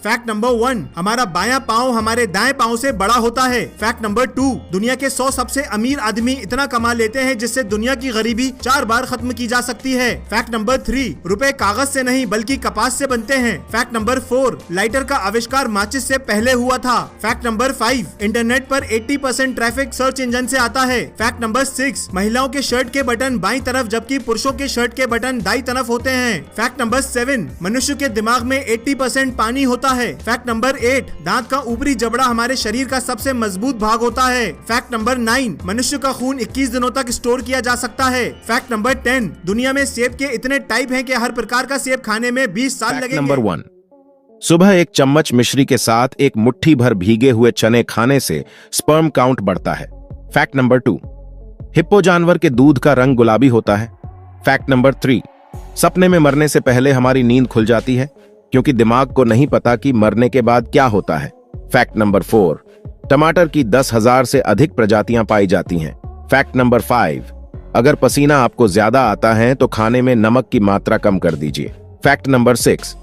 Fact number 1, हमारा बायां पाँव हमारे दाएं पाँव से बड़ा होता है। फैक्ट नंबर 2, दुनिया के 100 सबसे अमीर आदमी इतना कमा लेते हैं जिससे दुनिया की गरीबी 4 बार खत्म की जा सकती है। फैक्ट नंबर 3, रुपए कागज से नहीं बल्कि कपास से बनते हैं। फैक्ट नंबर 4, लाइटर का आविष्कार माचिस से पहले हुआ था। फैक्ट नंबर 5, इंटरनेट पर 80% ट्रैफिक सर्च इंजन से आता है। फैक्ट नंबर 6, महिलाओं के शर्ट के बटन बाईं तरफ जबकि पुरुषों के शर्ट के बटन दाईं तरफ होते हैं। फैक्ट नंबर 7, मनुष्य के दिमाग में 80% पानी होता है। फैक्ट नंबर 8, दांत का ऊपरी जबड़ा हमारे शरीर का सबसे मजबूत भाग होता है। फैक्ट नंबर 9, मनुष्य का खून 21 दिनों तक स्टोर किया जा सकता है। फैक्ट नंबर 10, दुनिया में सेब के इतने टाइप हैं कि हर प्रकार का सेब खाने में 20 साल लगेंगे। नंबर 1, सुबह एक चम्मच मिश्री के साथ एक मुट्ठी भर भीगे हुए चने खाने से स्पर्म काउंट बढ़ता है। फैक्ट नंबर 2, हिप्पो जानवर के दूध का रंग गुलाबी होता है। फैक्ट नंबर 3, सपने में मरने से पहले हमारी नींद खुल जाती है क्योंकि दिमाग को नहीं पता कि मरने के बाद क्या होता है। फैक्ट नंबर 4, टमाटर की 10,000 से अधिक प्रजातियां पाई जाती हैं। फैक्ट नंबर 5, अगर पसीना आपको ज्यादा आता है तो खाने में नमक की मात्रा कम कर दीजिए। फैक्ट नंबर 6,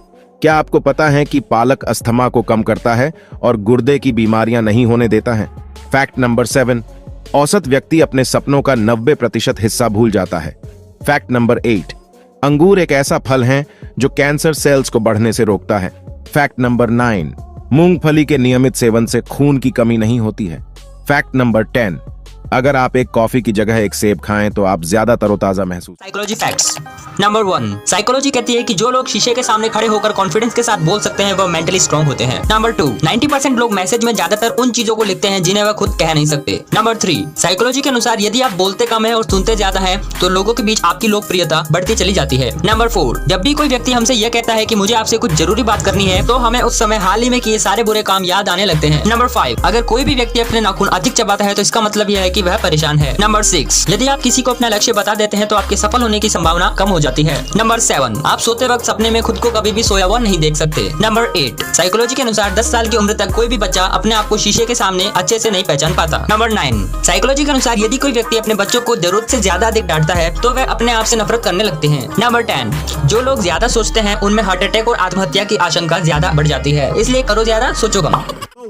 क्या आपको पता है कि पालक अस्थमा को कम करता है और गुर्दे की बीमारियां नहीं होने देता है। फैक्ट नंबर 7, औसत व्यक्ति अपने सपनों का 90% हिस्सा भूल जाता है। फैक्ट नंबर 8, अंगूर एक ऐसा फल है जो कैंसर सेल्स को बढ़ने से रोकता है। फैक्ट नंबर 9, मूंगफली के नियमित सेवन से खून की कमी नहीं होती है। फैक्ट नंबर 10, अगर आप एक कॉफी की जगह एक सेब खाएं तो आप ज्यादा तरोताजा महसूस। Psychology facts. नंबर 1, साइकोलॉजी कहती है कि जो लोग शीशे के सामने खड़े होकर कॉन्फिडेंस के साथ बोल सकते हैं वह मेंटली स्ट्रांग होते हैं। नंबर 2, 90% लोग मैसेज में ज्यादातर उन चीजों को लिखते हैं जिन्हें वह खुद कह नहीं सकते। नंबर 3, साइकोलॉजी के अनुसार यदि आप बोलते कम है और सुनते ज्यादा है तो लोगों के बीच आपकी लोकप्रियता बढ़ती चली जाती है। नंबर 4, जब भी कोई व्यक्ति हमसे यह कहता है कि मुझे आपसे कुछ जरूरी बात करनी है तो हमें उस समय हाल ही में किए सारे बुरे काम याद आने लगते हैं। नंबर 5, अगर कोई भी व्यक्ति अपने नाखून अधिक चबाता है तो इसका मतलब यह है कि वह परेशान है। नंबर 6, यदि आप किसी को अपना लक्ष्य बता देते हैं तो आपके सफल होने की संभावना कम हो जाती है। नंबर 7, आप सोते वक्त सपने में खुद को कभी भी सोया हुआ नहीं देख सकते। नंबर 8, साइकोलॉजी के अनुसार 10 साल की उम्र तक कोई भी बच्चा अपने आप को शीशे के सामने अच्छे से नहीं पहचान पाता। नंबर 9, साइकोलॉजी के अनुसार यदि कोई व्यक्ति अपने बच्चों को जरूरत से ज्यादा अधिक डांटता है तो वह अपने आप से नफरत करने लगते हैं। नंबर 10, जो लोग ज्यादा सोचते हैं उनमें हार्ट अटैक और आत्महत्या की आशंका ज्यादा बढ़ जाती है, इसलिए करो ज्यादा सोचो कम।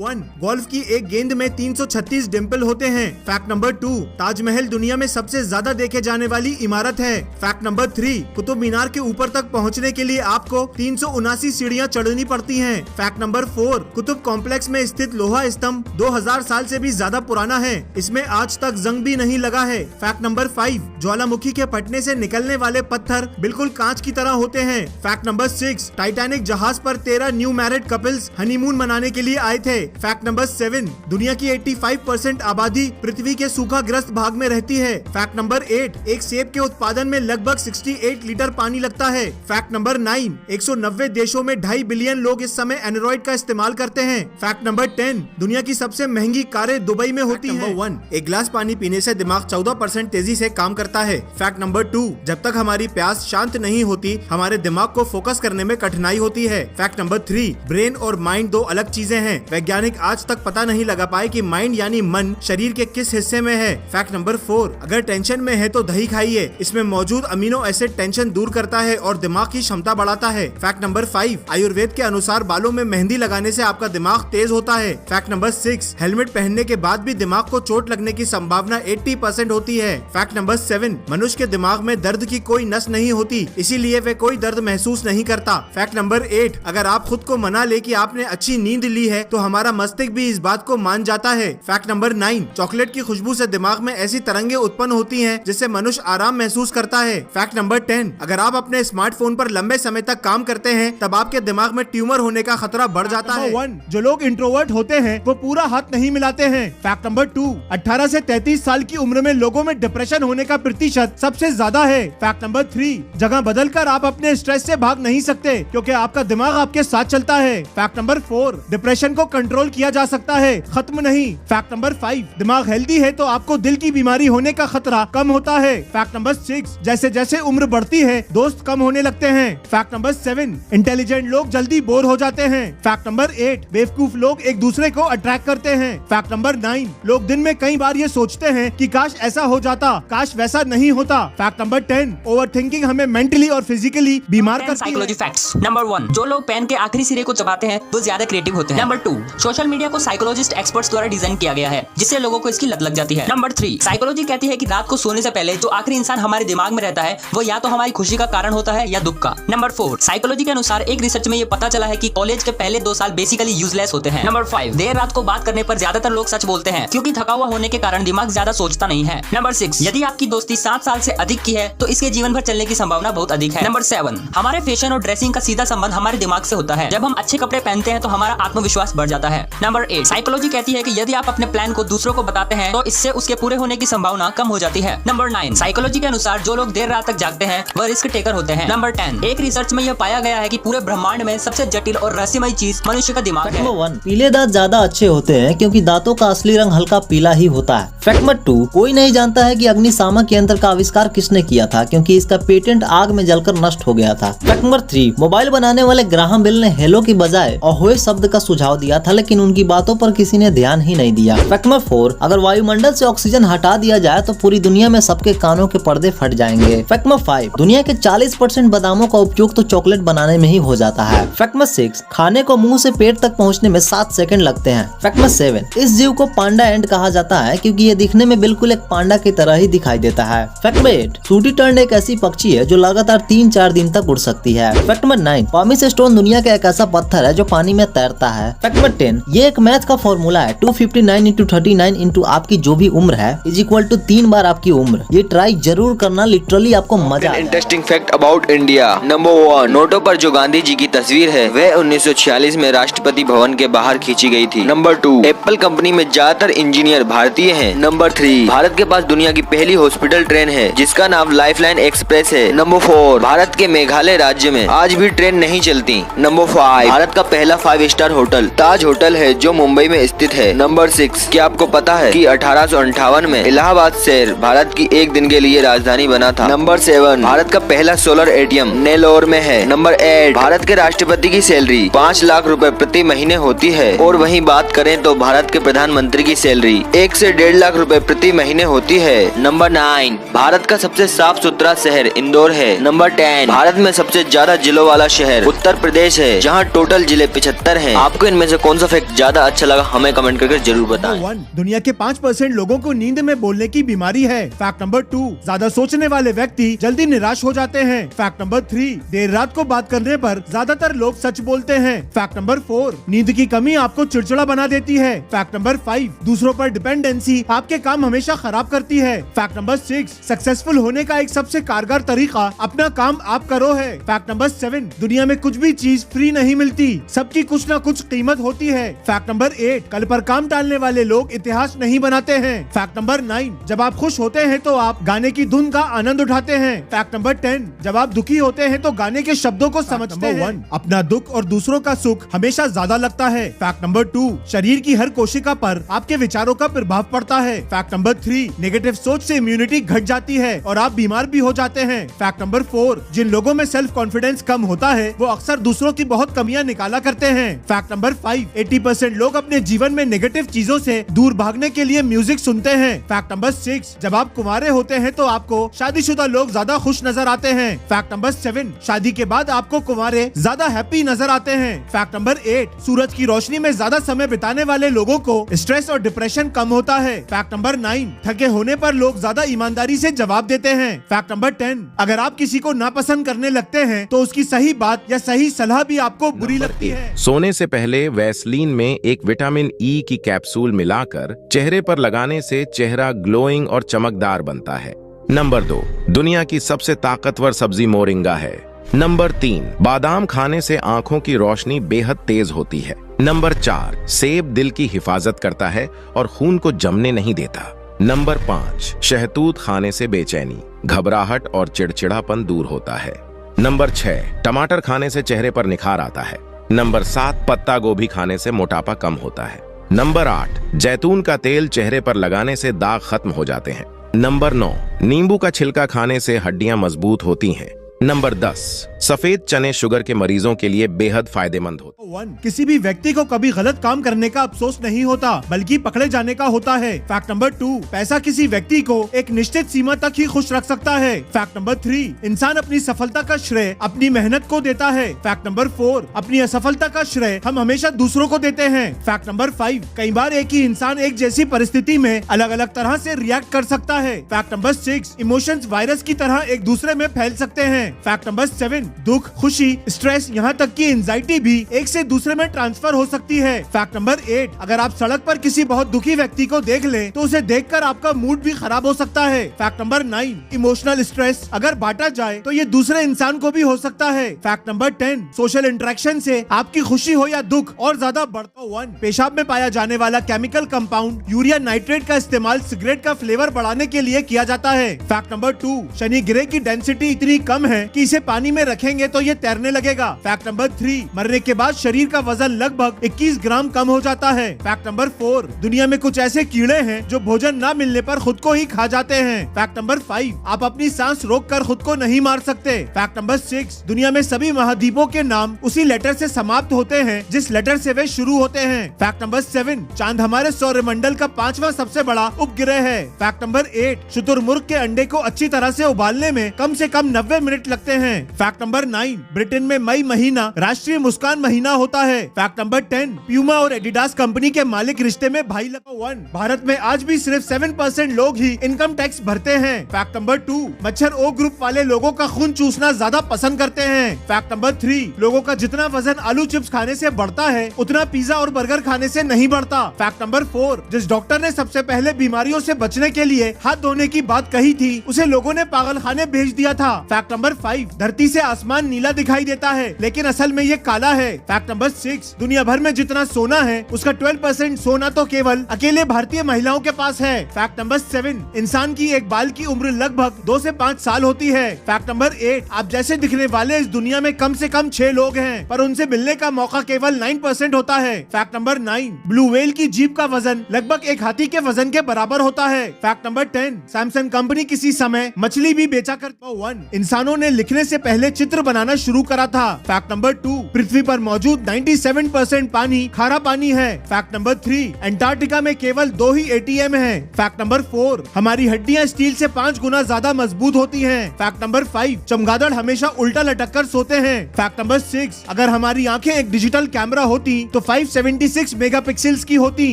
1, गोल्फ की एक गेंद में 336 डिंपल होते हैं। फैक्ट नंबर 2, ताजमहल दुनिया में सबसे ज्यादा देखे जाने वाली इमारत है। फैक्ट नंबर 3, कुतुब मीनार के ऊपर तक पहुंचने के लिए आपको 379 सीढ़ियां चढ़नी पड़ती हैं। फैक्ट नंबर 4, कुतुब कॉम्प्लेक्स में स्थित लोहा स्तंभ 2000 साल से भी ज्यादा पुराना है। इसमें आज तक जंग भी नहीं लगा है। फैक्ट नंबर 5, ज्वालामुखी के फटने से निकलने वाले पत्थर बिल्कुल कांच की तरह होते हैं। फैक्ट नंबर 6, टाइटैनिक जहाज पर 13 न्यू मैरिड कपल्स हनीमून मनाने के लिए आए थे। फैक्ट नंबर 7, दुनिया की 85% आबादी पृथ्वी के सूखाग्रस्त भाग में रहती है। फैक्ट नंबर 8, एक सेब के उत्पादन में लगभग 68 लीटर पानी लगता है। फैक्ट नंबर 9, 190 देशों में 2.5 बिलियन लोग इस समय एंड्रॉइड का इस्तेमाल करते हैं। फैक्ट नंबर 10, दुनिया की सबसे महंगी कारें दुबई में होती हैं। नंबर 1, एक गिलास पानी पीने से दिमाग 14% तेजी से काम करता है। फैक्ट नंबर 2, जब तक हमारी प्यास शांत नहीं होती हमारे दिमाग को फोकस करने में कठिनाई होती है। फैक्ट नंबर 3, ब्रेन और माइंड दो अलग चीजें हैं। वैज्ञानिक आज तक पता नहीं लगा पाए कि माइंड यानी मन शरीर के किस हिस्से में है। फैक्ट नंबर 4, अगर टेंशन में है तो दही खाइए, इसमें मौजूद अमीनो एसिड टेंशन दूर करता है और दिमाग की क्षमता बढ़ाता है। फैक्ट नंबर 5, आयुर्वेद के अनुसार बालों में मेहंदी लगाने से आपका दिमाग तेज होता है। फैक्ट नंबर 6, हेलमेट पहनने के बाद भी दिमाग को चोट लगने की संभावना 80% होती है। फैक्ट नंबर 7, मनुष्य के दिमाग में दर्द की कोई नस नहीं होती, इसीलिए वे कोई दर्द महसूस नहीं करता। फैक्ट नंबर 8, अगर आप खुद को मना ले कि आपने अच्छी नींद ली है तो हमारा मस्तिष्क भी इस बात को मान जाता है। फैक्ट नंबर 9, चॉकलेट की खुशबू से दिमाग में ऐसी तरंगे उत्पन्न होती हैं जिससे मनुष्य आराम महसूस करता है। फैक्ट नंबर 10, अगर आप अपने स्मार्टफोन पर लंबे समय तक काम करते हैं तब आपके दिमाग में ट्यूमर होने का खतरा बढ़ जाता है। 1, जो लोग इंट्रोवर्ट होते हैं वो पूरा हाथ नहीं मिलाते हैं। फैक्ट नंबर 2, 18 से 33 साल की उम्र में लोगों में डिप्रेशन होने का प्रतिशत सबसे ज्यादा है। फैक्ट नंबर 3, जगह बदलकर आप अपने स्ट्रेस से भाग नहीं सकते क्योंकि आपका दिमाग आपके साथ चलता है। फैक्ट नंबर 4, डिप्रेशन को कंट्रोल कंट्रोल किया जा सकता है, खत्म नहीं। फैक्ट नंबर 5, दिमाग हेल्दी है तो आपको दिल की बीमारी होने का खतरा कम होता है। फैक्ट नंबर 6, जैसे जैसे उम्र बढ़ती है दोस्त कम होने लगते हैं। फैक्ट नंबर 7, इंटेलिजेंट लोग जल्दी बोर हो जाते हैं। फैक्ट नंबर 8, बेवकूफ लोग एक दूसरे को अट्रैक्ट करते हैं। फैक्ट नंबर 9, लोग दिन में कई बार ये सोचते हैं कि काश ऐसा हो जाता, काश वैसा नहीं होता। फैक्ट नंबर 10, ओवरथिंकिंग हमें मेंटली और फिजिकली बीमार करती है। Psychology facts. नंबर 1, जो लोग पेन के आखिरी सिरे को चबाते हैं वो ज्यादा क्रिएटिव होते हैं। नंबर 2, सोशल मीडिया को साइकोलॉजिस्ट एक्सपर्ट्स द्वारा डिजाइन किया गया है जिससे लोगों को इसकी लत लग जाती है। नंबर 3, साइकोलॉजी कहती है कि रात को सोने से पहले जो आखिरी इंसान हमारे दिमाग में रहता है वो या तो हमारी खुशी का कारण होता है या दुख का। नंबर 4, साइकोलॉजी के अनुसार एक रिसर्च में ये पता चला है कि कॉलेज के पहले 2 साल बेसिकली यूजलेस होते हैं। नंबर 5, देर रात को बात करने पर ज्यादातर लोग सच बोलते हैं क्योंकि थका हुआ होने के कारण दिमाग ज्यादा सोचता नहीं है। नंबर 6, यदि आपकी दोस्ती 7 साल से अधिक की है तो इसके जीवन भर चलने की संभावना बहुत अधिक है। नंबर 7, हमारे फैशन और ड्रेसिंग का सीधा संबंध हमारे दिमाग से होता है। जब हम अच्छे कपड़े पहनते हैं तो हमारा आत्मविश्वास बढ़ जाता है। नंबर 8, साइकोलॉजी कहती है कि यदि आप अपने प्लान को दूसरों को बताते हैं तो इससे उसके पूरे होने की संभावना कम हो जाती है। नंबर 9, साइकोलॉजी के अनुसार जो लोग देर रात तक जागते हैं वह रिस्क टेकर होते हैं। नंबर 10, एक रिसर्च में यह पाया गया है कि पूरे ब्रह्मांड में सबसे जटिल और रहस्यमय चीज मनुष्य का दिमाग है। नंबर 1, पीले दांत ज्यादा अच्छे होते हैं क्योंकि दांतों का असली रंग हल्का पीला ही होता है। फैक्ट नंबर 2, कोई नहीं जानता है कि अग्निशामक यंत्र का आविष्कार किसने किया था क्योंकि इसका पेटेंट आग में जलकर नष्ट हो गया था। फैक्ट नंबर 3, मोबाइल बनाने वाले ग्राहम बेल ने हेलो की बजाय अहोय शब्द का सुझाव दिया था लेकिन उनकी बातों पर किसी ने ध्यान ही नहीं दिया। फैक्ट नंबर 4, अगर वायुमंडल से ऑक्सीजन हटा दिया जाए तो पूरी दुनिया में सबके कानों के पर्दे फट जाएंगे। फैक्ट नंबर 5, दुनिया के 40% बादामों का उपयोग तो चॉकलेट बनाने में ही हो जाता है। फैक्ट नंबर 6, खाने को मुंह से पेट तक पहुंचने में 7 सेकंड लगते हैं। फैक्ट नंबर 7, इस जीव को पांडा एंड कहा जाता है क्योंकि ये दिखने में बिल्कुल एक पांडा की तरह ही दिखाई देता है। फैक्ट नंबर 8, सूटी टर्न एक ऐसी पक्षी है जो लगातार 3-4 दिन तक उड़ सकती है। फैक्ट नंबर 9, पामिस स्टोन दुनिया का एक ऐसा पत्थर है जो पानी में तैरता है। फैक्ट नंबर 10, ये एक मैथ का फॉर्मूला है 259 × 39 × आपकी जो भी उम्र है = 3 बार आपकी उम्र। ये ट्राई जरूर करना, लिटरली आपको मजा। Interesting fact about India. Number 1, नोटों पर जो गांधी जी की तस्वीर है वह 1946 में राष्ट्रपति भवन के बाहर खींची गई थी। नंबर 2, एप्पल कंपनी में ज्यादातर इंजीनियर भारतीय हैं। नंबर 3, भारत के पास दुनिया की पहली हॉस्पिटल ट्रेन है जिसका नाम लाइफलाइन एक्सप्रेस है। नंबर 4, भारत के मेघालय राज्य में आज भी ट्रेन नहीं चलती। नंबर 5, भारत का पहला 5 स्टार होटल ताज होटल है जो मुंबई में स्थित है। नंबर 6, क्या आपको पता है कि 1858 में इलाहाबाद शहर भारत की एक दिन के लिए राजधानी बना था। नंबर 7, भारत का पहला सोलर एटीएम नेलोर में है। नंबर 8, भारत के राष्ट्रपति की सैलरी 5 लाख रुपए प्रति महीने होती है और वहीं बात करें तो भारत के प्रधानमंत्री की सैलरी 1 से 1.5 लाख रुपए प्रति महीने होती है। नंबर 9, भारत का सबसे साफ सुथरा शहर इंदौर है। नंबर 10, भारत में सबसे ज्यादा जिलों वाला शहर उत्तर प्रदेश है जहाँ टोटल जिले 75 हैं। आपको इनमें से कौन सा फैक्ट ज्यादा अच्छा लगा हमें कमेंट करके जरूर बताएं। नंबर 1, दुनिया के 5% लोगों को नींद में बोलने की बीमारी है। फैक्ट नंबर 2, ज्यादा सोचने वाले व्यक्ति जल्दी निराश हो जाते हैं। फैक्ट नंबर 3, देर रात को बात करने पर ज्यादातर लोग सच बोलते हैं। फैक्ट नंबर 4, नींद की कमी आपको चिड़चिड़ा बना देती है। फैक्ट नंबर 5, दूसरों पर डिपेंडेंसी आपके काम हमेशा खराब करती है। फैक्ट नंबर 6, सक्सेसफुल होने का एक सबसे कारगर तरीका अपना काम आप करो है। फैक्ट नंबर 7, दुनिया में कुछ भी चीज फ्री नहीं मिलती, सबकी कुछ न कुछ कीमत होती है। फैक्ट नंबर 8, कल पर काम टालने वाले लोग इतिहास नहीं बनाते हैं। फैक्ट नंबर 9, जब आप खुश होते हैं तो आप गाने की धुन का आनंद उठाते हैं। फैक्ट नंबर 10, जब आप दुखी होते हैं तो गाने के शब्दों को समझते हैं। 1, अपना दुख और दूसरों का सुख हमेशा ज्यादा लगता है। फैक्ट नंबर 2, शरीर की हर कोशिका पर आपके विचारों का प्रभाव पड़ता है। फैक्ट नंबर 3, नेगेटिव सोच से इम्यूनिटी घट जाती है और आप बीमार भी हो जाते हैं। फैक्ट नंबर 4, जिन लोगों में सेल्फ कॉन्फिडेंस कम होता है वो अक्सर दूसरों की बहुत कमियां निकाला करते हैं। फैक्ट नंबर 5, 80% लोग अपने जीवन में नेगेटिव चीजों से दूर भागने के लिए म्यूजिक सुनते हैं। फैक्ट नंबर 6, जब आप कुंवारे होते हैं तो आपको शादीशुदा लोग ज्यादा खुश नजर आते हैं। फैक्ट नंबर 7, शादी के बाद आपको कुंवारे ज्यादा हैप्पी नजर आते हैं। फैक्ट नंबर 8, सूरज की रोशनी में ज्यादा समय बिताने वाले लोगों को स्ट्रेस और डिप्रेशन कम होता है। फैक्ट नंबर 9, थके होने पर लोग ज्यादा ईमानदारी से जवाब देते हैं। फैक्ट नंबर 10, अगर आप किसी को नापसंद करने लगते हैं तो उसकी सही बात या सही सलाह भी आपको बुरी लगती है। सोने से पहले वैसलीन में एक विटामिन ई की कैप्सूल मिलाकर चेहरे पर लगाने से चेहरा ग्लोइंग और चमकदार बनता है। नंबर 2, दुनिया की सबसे ताकतवर सब्जी मोरिंगा है। नंबर 3, बादाम खाने से आंखों की रोशनी बेहद तेज होती है। नंबर 4, सेब दिल की हिफाजत करता है और खून को जमने नहीं देता। नंबर 5, शहतूत खाने से बेचैनी, घबराहट और चिड़चिड़ापन दूर होता है। नंबर 6, टमाटर खाने से चेहरे पर निखार आता है। नंबर 7, पत्ता गोभी खाने से मोटापा कम होता है। नंबर 8, जैतून का तेल चेहरे पर लगाने से दाग खत्म हो जाते हैं। नंबर 9, नींबू का छिलका खाने से हड्डियां मजबूत होती हैं। नंबर 10, सफेद चने शुगर के मरीजों के लिए बेहद फायदेमंद होते हैं। 1, किसी भी व्यक्ति को कभी गलत काम करने का अफसोस नहीं होता बल्कि पकड़े जाने का होता है। फैक्ट नंबर 2, पैसा किसी व्यक्ति को एक निश्चित सीमा तक ही खुश रख सकता है। फैक्ट नंबर 3, इंसान अपनी सफलता का श्रेय अपनी मेहनत को देता है। फैक्ट नंबर 4, अपनी असफलता का श्रेय हम हमेशा दूसरों को देते हैं। फैक्ट नंबर 5, कई बार एक ही इंसान एक जैसी परिस्थिति में अलग अलग तरह से रिएक्ट कर सकता है। फैक्ट नंबर 6, इमोशंस वायरस की तरह एक दूसरे में फैल सकते हैं। फैक्ट नंबर 7, दुख, खुशी, स्ट्रेस, यहाँ तक कि एंजाइटी भी एक से दूसरे में ट्रांसफर हो सकती है। फैक्ट नंबर 8, अगर आप सड़क पर किसी बहुत दुखी व्यक्ति को देख लें तो उसे देखकर आपका मूड भी खराब हो सकता है। फैक्ट नंबर 9, इमोशनल स्ट्रेस अगर बांटा जाए तो ये दूसरे इंसान को भी हो सकता है। फैक्ट नंबर 10, सोशल इंटरेक्शन से आपकी खुशी हो या दुख और ज्यादा बढ़ता। 1, पेशाब में पाया जाने वाला केमिकल कंपाउंड यूरिया नाइट्रेट का इस्तेमाल सिगरेट का फ्लेवर बढ़ाने के लिए किया जाता है। फैक्ट नंबर 2, शनि ग्रह की डेंसिटी इतनी कम है कि इसे पानी में रखेंगे तो ये तैरने लगेगा। फैक्ट नंबर 3, मरने के बाद शरीर का वजन लगभग 21 ग्राम कम हो जाता है। फैक्ट नंबर 4, दुनिया में कुछ ऐसे कीड़े हैं जो भोजन न मिलने पर खुद को ही खा जाते हैं। फैक्ट नंबर 5, आप अपनी सांस रोककर खुद को नहीं मार सकते। फैक्ट नंबर 6, दुनिया में सभी महाद्वीपों के नाम उसी लेटर से समाप्त होते हैं जिस लेटर से वे शुरू होते हैं। फैक्ट नंबर 7, चांद हमारे सौरमंडल का 5वां सबसे बड़ा उपग्रह है। फैक्ट नंबर 8, शुतुरमुर्ग के अंडे को अच्छी तरह से उबालने में कम से कम 90 मिनट लगते हैं। फैक्ट नंबर 9, ब्रिटेन में मई महीना राष्ट्रीय मुस्कान महीना होता है। फैक्ट नंबर 10, प्यूमा और एडिडास कंपनी के मालिक रिश्ते में भाई लगा। 1, भारत में आज भी सिर्फ 7% लोग ही इनकम टैक्स भरते हैं। फैक्ट नंबर 2, मच्छर ओ ग्रुप वाले लोगों का खून चूसना ज्यादा पसंद करते हैं। फैक्ट नंबर 3, लोगों का जितना वजन आलू चिप्स खाने से बढ़ता है उतना पिज्जा और बर्गर खाने से नहीं बढ़ता। फैक्ट नंबर 4, जिस डॉक्टर ने सबसे पहले बीमारियों से बचने के लिए हाथ धोने की बात कही थी उसे लोगों ने पागल खाने भेज दिया था। फैक्ट नंबर 5, धरती से आसमान नीला दिखाई देता है लेकिन असल में ये काला है। फैक्ट नंबर 6, दुनिया भर में जितना सोना है उसका 12% सोना तो केवल अकेले भारतीय महिलाओं के पास है। फैक्ट नंबर 7, इंसान की एक बाल की उम्र लगभग 2 से 5 साल होती है। फैक्ट नंबर 8, आप जैसे दिखने वाले इस दुनिया में कम से कम 6 लोग हैं पर उनसे मिलने का मौका केवल 9% होता है। फैक्ट नंबर 9, ब्लू व्हेल की जीभ का वजन लगभग एक हाथी के वजन के बराबर होता है। फैक्ट नंबर 10, सैमसंग कंपनी किसी समय मछली भी बेचा करती। 1, इंसानों ने लिखने से पहले चित्र बनाना शुरू करा था। फैक्ट नंबर 2, पृथ्वी पर मौजूद 97% पानी खारा पानी है। फैक्ट नंबर 3, अंटार्कटिका में केवल 2 ही ATM है। फैक्ट नंबर 4, हमारी हड्डियां स्टील से 5 गुना ज्यादा मजबूत होती हैं। फैक्ट नंबर 5, चमगादड़ हमेशा उल्टा लटक कर सोते हैं। फैक्ट नंबर 6, अगर हमारी आंखें एक डिजिटल कैमरा होती तो 576 मेगापिक्सल्स की होती।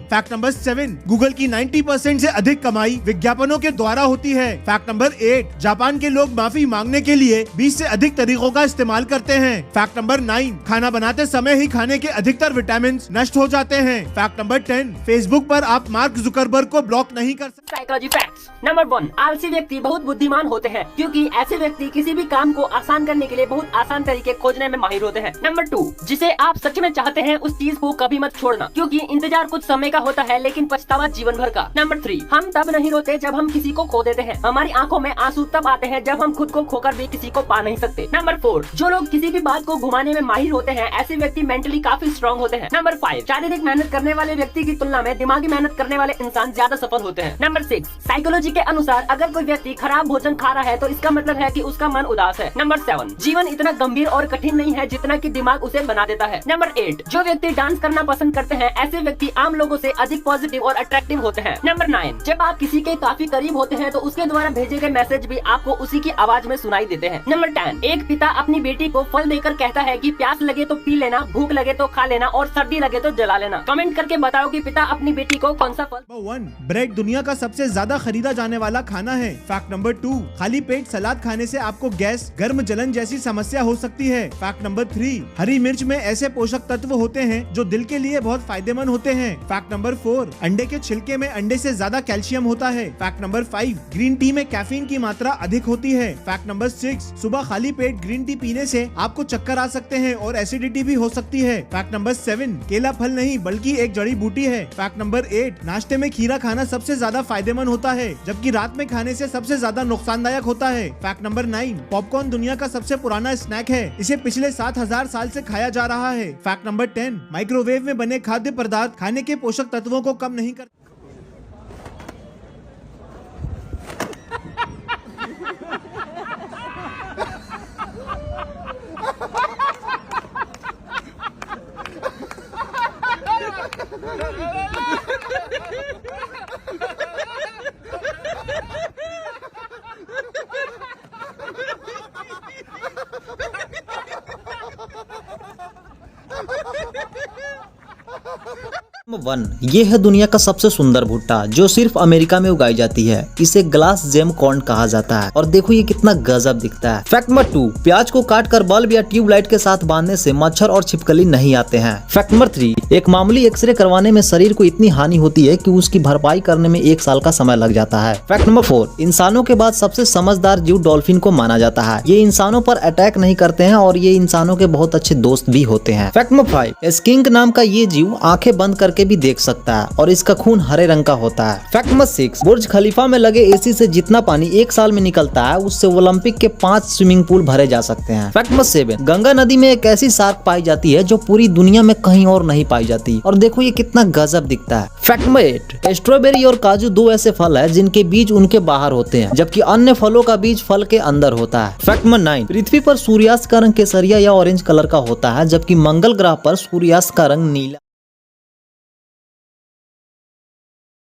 फैक्ट नंबर 7, गूगल की 90% से अधिक कमाई विज्ञापनों के द्वारा होती है। फैक्ट नंबर 8, जापान के लोग माफी मांगने के लिए 20 से अधिक तरीकों का इस्तेमाल करते हैं। फैक्ट नंबर 9, खाना बनाते समय ही खाने के अधिकतर विटामिन नष्ट हो जाते हैं। फैक्ट नंबर 10, फेसबुक पर आप मार्क जुकरबर्ग को ब्लॉक नहीं कर सकते। साइकोलॉजी फैक्ट्स नंबर 1, आलसी व्यक्ति बहुत बुद्धिमान होते हैं क्योंकि ऐसे व्यक्ति किसी भी काम को आसान करने के लिए बहुत आसान तरीके खोजने में माहिर होते हैं। नंबर 2, जिसे आप सच में चाहते हैं उस चीज को कभी मत छोड़ना क्योंकि इंतजार कुछ समय का होता है लेकिन पछतावा जीवन भर का। नंबर 3, हम तब नहीं रोते जब हम किसी को खो देते हैं, हमारी आंखों में आंसू तब आते हैं जब हम खुद को खोकर भी किसी को पा नहीं सकते। नंबर 4, जो लोग किसी भी बात को घुमाने में माहिर होते हैं ऐसे व्यक्ति मेंटली काफी स्ट्रॉन्ग होते हैं। नंबर 5, शारीरिक मेहनत करने वाले व्यक्ति की तुलना में दिमागी मेहनत करने वाले इंसान ज्यादा सफल होते हैं। नंबर 6, साइकोलॉजी के अनुसार अगर कोई व्यक्ति खराब भोजन खा रहा है तो इसका मतलब है कि उसका मन उदास है। नंबर 7, जीवन इतना गंभीर और कठिन नहीं है जितना कि दिमाग उसे बना देता है। नंबर 8, जो व्यक्ति डांस करना पसंद करते हैं ऐसे व्यक्ति आम लोगों से अधिक पॉजिटिव और अट्रैक्टिव होते हैं। नंबर 9, जब आप किसी के काफी करीब होते हैं तो उसके द्वारा भेजे गए मैसेज भी आपको उसी की आवाज में सुनाई देते हैं। नंबर 10, एक पिता अपनी बेटी को फल देकर कहता है कि प्यास लगे तो पी लेना, भूख लगे तो खा लेना और सर्दी लगे तो जला लेना। कमेंट करके बताओ कि पिता अपनी बेटी को कौन सा फल। 1, ब्रेड दुनिया का सबसे ज्यादा खरीदा जाने वाला खाना है। फैक्ट नंबर 2, खाली पेट सलाद खाने से आपको गैस, गर्म जलन जैसी समस्या हो सकती है। फैक्ट नंबर 3, हरी मिर्च में ऐसे पोषक तत्व होते हैं जो दिल के लिए बहुत फायदेमंद होते हैं। फैक्ट नंबर 4, अंडे के छिलके में अंडे से ज्यादा कैल्शियम होता है। फैक्ट नंबर 5, ग्रीन टी में कैफीन की मात्रा अधिक होती है। फैक्ट नंबर 6, सुबह खाली पेट ग्रीन टी पीने से आपको चक्कर आ सकते हैं और एसिडिटी भी हो सकती है। फैक्ट नंबर 7, केला फल नहीं बल्कि एक जड़ी बूटी है। फैक्ट नंबर 8, नाश्ते में खीरा खाना सबसे ज्यादा फायदेमंद होता है, जबकि रात में खाने से सबसे ज्यादा नुकसानदायक होता है। फैक्ट नंबर 9, पॉपकॉर्न दुनिया का सबसे पुराना स्नैक है, इसे पिछले 7000 साल से खाया जा रहा है। फैक्ट नंबर 10, माइक्रोवेव में बने खाद्य पदार्थ खाने के पोषक तत्वों को कम नहीं कर नंबर 1, ये है दुनिया का सबसे सुंदर भुट्टा जो सिर्फ अमेरिका में उगाई जाती है। इसे ग्लास जेम कॉर्न कहा जाता है और देखो ये कितना गजब दिखता है। फैक्ट नंबर 2, प्याज को काट कर बल्ब या ट्यूबलाइट के साथ बांधने से मच्छर और छिपकली नहीं आते हैं। फैक्ट नंबर 3, एक मामूली एक्सरे करवाने में शरीर को इतनी हानि होती है कि उसकी भरपाई करने में 1 साल का समय लग जाता है। फैक्ट नंबर 4, इंसानों के बाद सबसे समझदार जीव डॉल्फिन को माना जाता है। ये इंसानों पर अटैक नहीं करते हैं और ये इंसानों के बहुत अच्छे दोस्त भी होते हैं। फैक्ट नंबर 5, स्किंक नाम का ये जीव आंखें बंद करके भी देख सकता है और इसका खून हरे रंग का होता है। फैक्ट नंबर 6, बुर्ज खलीफा में लगे एसी से जितना पानी 1 साल में निकलता है उससे ओलंपिक के 5 स्विमिंग पूल भरे जा सकते हैं। फैक्ट नंबर 7, गंगा नदी में एक ऐसी शार्क पाई जाती है जो पूरी दुनिया में कहीं और नहीं पाई जाती और देखो ये कितना गजब दिखता है। फैक्ट नंबर 8, स्ट्रॉबेरी और काजू 2 ऐसे फल है जिनके बीज उनके बाहर होते हैं जबकि अन्य फलों का बीज फल के अंदर होता है। फैक्ट नंबर 9, पृथ्वी पर सूर्यास्त का रंग केसरिया या ऑरेंज कलर का होता है जबकि मंगल ग्रह पर सूर्यास्त का रंग नीला